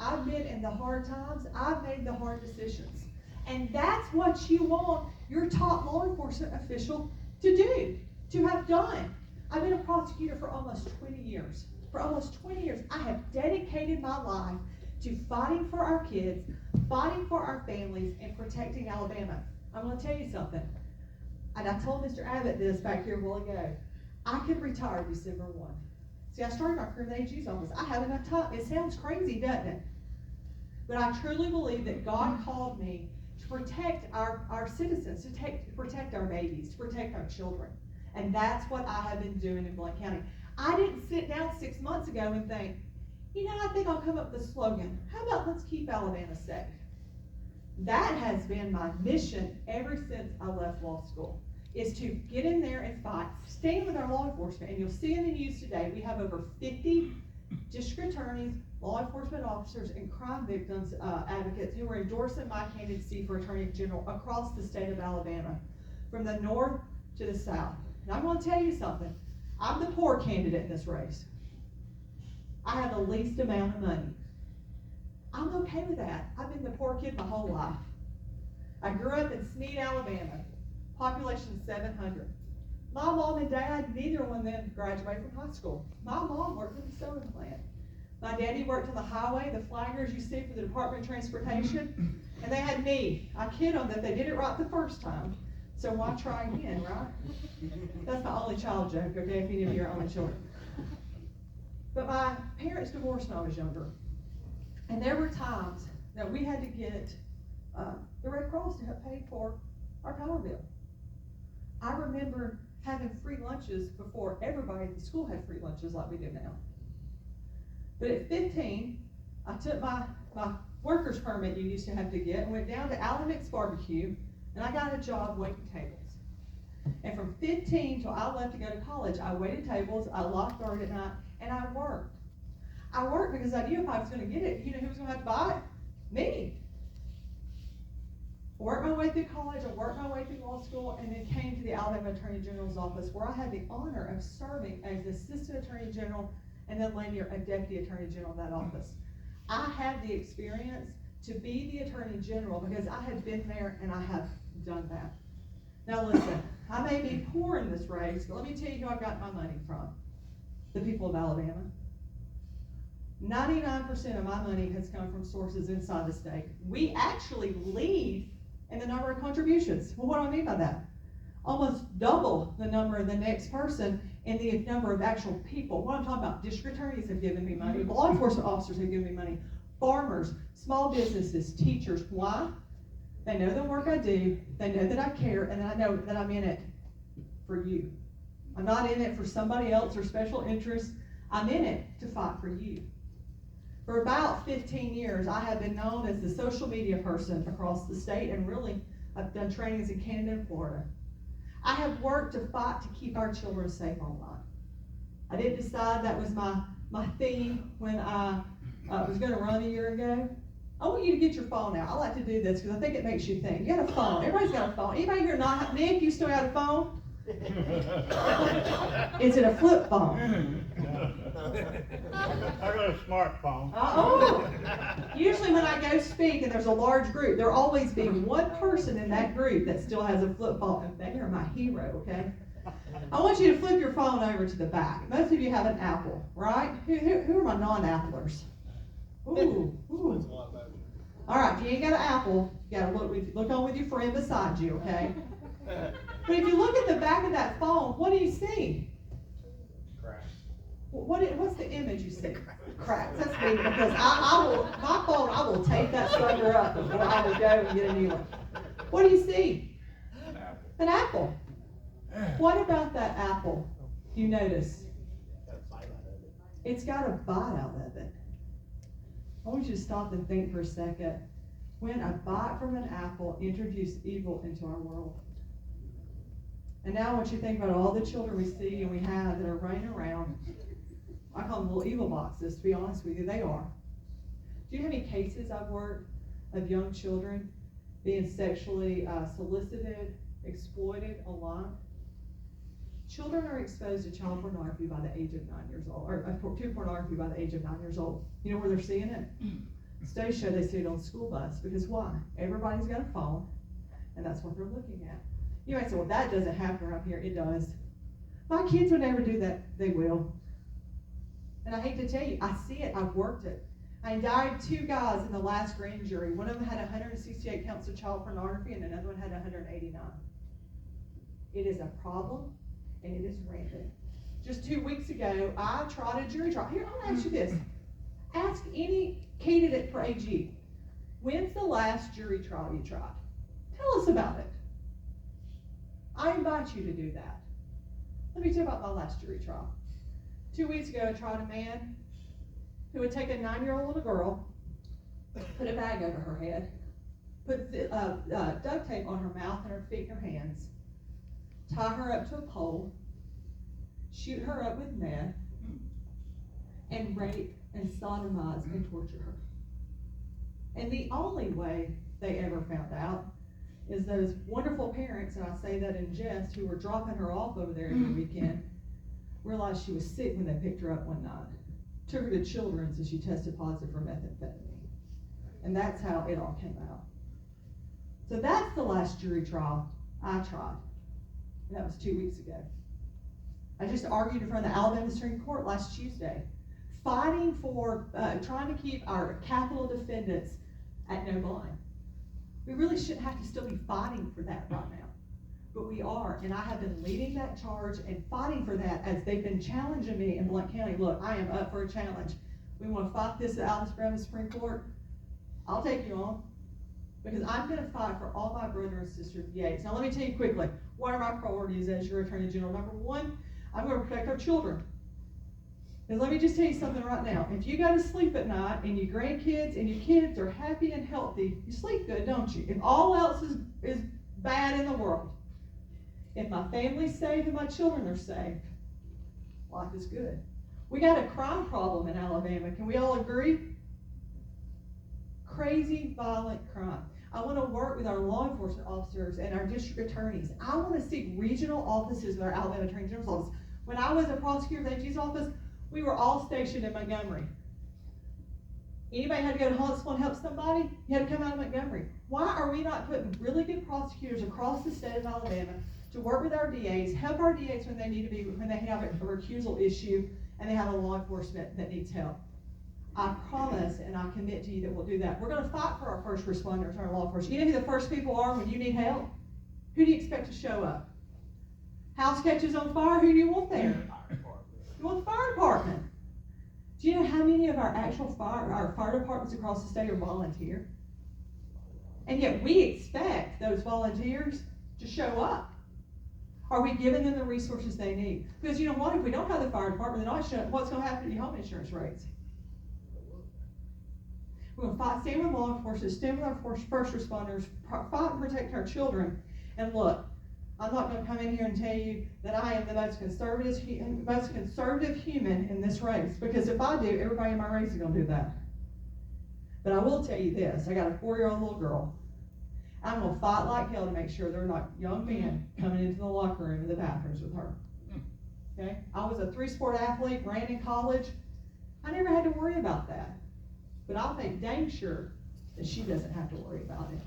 I've been in the hard times. I've made the hard decisions. And that's what you want your top law enforcement official to do, to have done. I've been a prosecutor for almost 20 years. For almost 20 years, I have dedicated my life to fighting for our kids, fighting for our families, and protecting Alabama. I'm going to tell you something. And I told Mr. Abbott this back here a while ago. I could retire December 1. See, I started my career in the AG's office. I have enough time. It sounds crazy, doesn't it? But I truly believe that God called me to protect our citizens, to protect our babies, to protect our children. And that's what I have been doing in Blount County. I didn't sit down 6 months ago and think, I think I'll come up with a slogan. How about let's keep Alabama safe? That has been my mission ever since I left law school, is to get in there and fight, stand with our law enforcement. And you'll see in the news today, we have over 50 district attorneys, law enforcement officers, and crime victims advocates who are endorsing my candidacy for Attorney General across the state of Alabama, from the north to the south. And I'm going to tell you something. I'm the poor candidate in this race. I have the least amount of money. I'm okay with that. I've been the poor kid my whole life. I grew up in Sneed, Alabama. Population 700. My mom and dad, neither one of them graduated from high school. My mom worked in the sewing plant. My daddy worked on the highway, the flaggers you see for the Department of Transportation. And they had me. I kid them that they did it right the first time. So why try again, right? That's my only child joke, okay, if any of you are only children. But my parents divorced when I was younger. And there were times that we had to get the Red Cross to help pay for our power bill. I remember having free lunches before everybody at the school had free lunches like we do now. But at 15, I took my worker's permit you used to have to get and went down to Alan Mick's Barbecue, and I got a job waiting tables. And from 15 till I left to go to college, I waited tables, I locked guard at night, and I worked. I worked because I knew if I was going to get it, who was going to have to buy it? Me. I worked my way through college, I worked my way through law school, and then came to the Alabama Attorney General's office, where I had the honor of serving as Assistant Attorney General and then later a Deputy Attorney General in that office. I had the experience to be the Attorney General because I had been there and I have done that. Now listen, I may be poor in this race, but let me tell you who I got my money from. The people of Alabama. 99% of my money has come from sources inside the state. We actually lead in the number of contributions. Well, what do I mean by that? Almost double the number of the next person in the number of actual people. What I'm talking about, district attorneys have given me money, law enforcement officers have given me money, farmers, small businesses, teachers. Why? They know the work I do, they know that I care, and I know that I'm in it for you. I'm not in it for somebody else or special interests. I'm in it to fight for you. For about 15 years, I have been known as the social media person across the state, and really, I've done trainings in Canada and Florida. I have worked to fight to keep our children safe online. I didn't decide that was my theme when I was going to run a year ago. I want you to get your phone out. I like to do this because I think it makes you think. You got a phone. Everybody's got a phone. Anybody here not? Nick, you still got a phone? Is it a flip phone? I got a smartphone. Oh, usually when I go speak and there's a large group, there'll always be one person in that group that still has a flip phone. And they are my hero, okay? I want you to flip your phone over to the back. Most of you have an Apple, right? Who are my non-Applers? Ooh. All right, if you ain't got an Apple, you gotta look on with your friend beside you, okay? But if you look at the back of that phone, what do you see? Cracks. What's the image you see? Cracks. That's me, because I will tape that sucker up before I will go and get a new one. What do you see? An apple. What about that apple you notice? It's got a bite out of it. I want you to stop and think for a second. When a bite from an apple introduced evil into our world. And now I want you to think about all the children we see and we have that are running around. I call them little evil boxes, to be honest with you. They are. Do you know how many cases I've worked of young children being sexually solicited, exploited online? Children are exposed to child pornography by the age of 9 years old, or to pornography by the age of 9 years old. You know where they're seeing it? Studies show they see it on the school bus, because why? Everybody's got a phone, and that's what they're looking at. You might say, well, that doesn't happen around here. It does. My kids would never do that. They will. And I hate to tell you, I see it. I've worked it. I indicted 2 guys in the last grand jury. One of them had 168 counts of child pornography, and another one had 189. It is a problem, and it is rampant. Just 2 weeks ago, I tried a jury trial. Here, I'm going to ask you this. Ask any candidate for AG, when's the last jury trial you tried? Tell us about it. I invite you to do that. Let me tell you about my last jury trial. 2 weeks ago, I tried a man who would take a 9-year-old little girl, put a bag over her head, put duct tape on her mouth and her feet and her hands, tie her up to a pole, shoot her up with meth, and rape and sodomize and torture her. And the only way they ever found out is those wonderful parents, and I say that in jest, who were dropping her off over there every weekend, realized she was sick when they picked her up one night. Took her to Children's and she tested positive for methamphetamine. And that's how it all came out. So that's the last jury trial I tried. And that was 2 weeks ago. I just argued in front of the Alabama Supreme Court last Tuesday, fighting for, trying to keep our capital defendants at no bond. We really shouldn't have to still be fighting for that right now. But we are, and I have been leading that charge and fighting for that as they've been challenging me in Blount County. Look, I am up for a challenge. We want to fight this at Alabama Supreme Court. I'll take you on, because I'm going to fight for all my brothers and sisters of Yates. Now let me tell you quickly, what are my priorities as your Attorney General? Number one, I'm going to protect our children. And let me just tell you something right now. If you go to sleep at night and your grandkids and your kids are happy and healthy, you sleep good, don't you? If all else is bad in the world, if my family's safe and my children are safe, life is good. We got a crime problem in Alabama. Can we all agree? Crazy, violent crime. I want to work with our law enforcement officers and our district attorneys. I want to seek regional offices with our Alabama Attorney General's office. When I was a prosecutor of the AG's office, we were all stationed in Montgomery. Anybody had to go to Huntsville and help somebody, you had to come out of Montgomery. Why are we not putting really good prosecutors across the state of Alabama to work with our DAs, help our DAs when they need to be, when they have a recusal issue and they have a law enforcement that needs help? I promise and I commit to you that we'll do that. We're going to fight for our first responders, our law enforcement. You know who the first people are when you need help? Who do you expect to show up? House catches on fire, who do you want there? You want the fire department. Do you know how many of our actual fire departments across the state are volunteer? And yet we expect those volunteers to show up. Are we giving them the resources they need? Because you know what, if we don't have the fire department, what's going to happen to your home insurance rates? We're going to fight, stand with law enforcement, stand with our first responders, fight and protect our children. And look, I'm not going to come in here and tell you that I am the most conservative human in this race, because if I do, everybody in my race is going to do that. But I will tell you this, I got a 4-year-old little girl. I'm going to fight like hell to make sure there are not young men coming into the locker room and the bathrooms with her. Okay? I was a 3-sport athlete, ran in college. I never had to worry about that. But I'll make dang sure that she doesn't have to worry about it.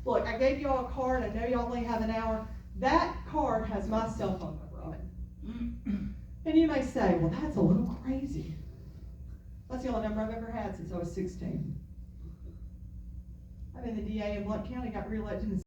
Look, I gave you all a card. I know you all only have an hour. That card has my cell phone number on it. And you may say, well, that's a little crazy. That's the only number I've ever had since I was 16. I've been the DA in Blount County, got reelected in